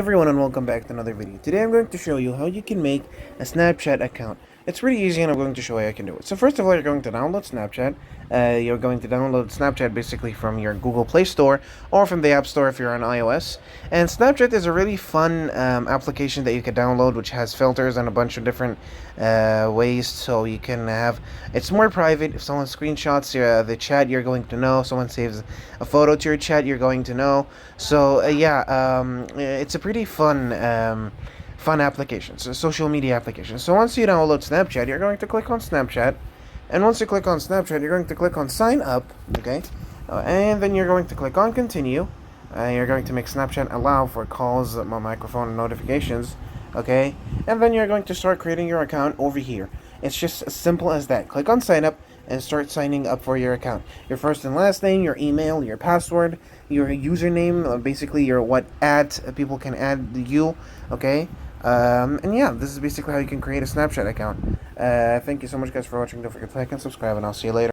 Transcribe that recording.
Everyone, and welcome back to another video. Today I'm going to show you how you can make a Snapchat account. It's pretty easy and I'm going to show you how you can do it. So first of all, you're going to download Snapchat. You're going to download Snapchat basically from your Google Play Store or from the App Store if you're on iOS. And Snapchat is a really fun application that you can download, which has filters and a bunch of different ways. So you can have, it's more private. If someone screenshots the chat, you're going to know. Someone saves a photo to your chat, you're going to know. So it's a pretty fun application. It's a social media application. So once you download Snapchat, you're going to click on Snapchat, and once you click on Snapchat, you're going to click on sign up, okay, and then you're going to click on continue. You're going to make Snapchat allow for calls, microphone, and notifications, okay, and then you're going to start creating your account over here. It's just as simple as that. Click on sign up and start signing up for your account. Your first and last name, your email, your password, your username, basically your what people can add you, okay? And yeah, this is basically how you can create a Snapchat account. Thank you so much guys for watching. Don't forget to like and subscribe, and I'll see you later.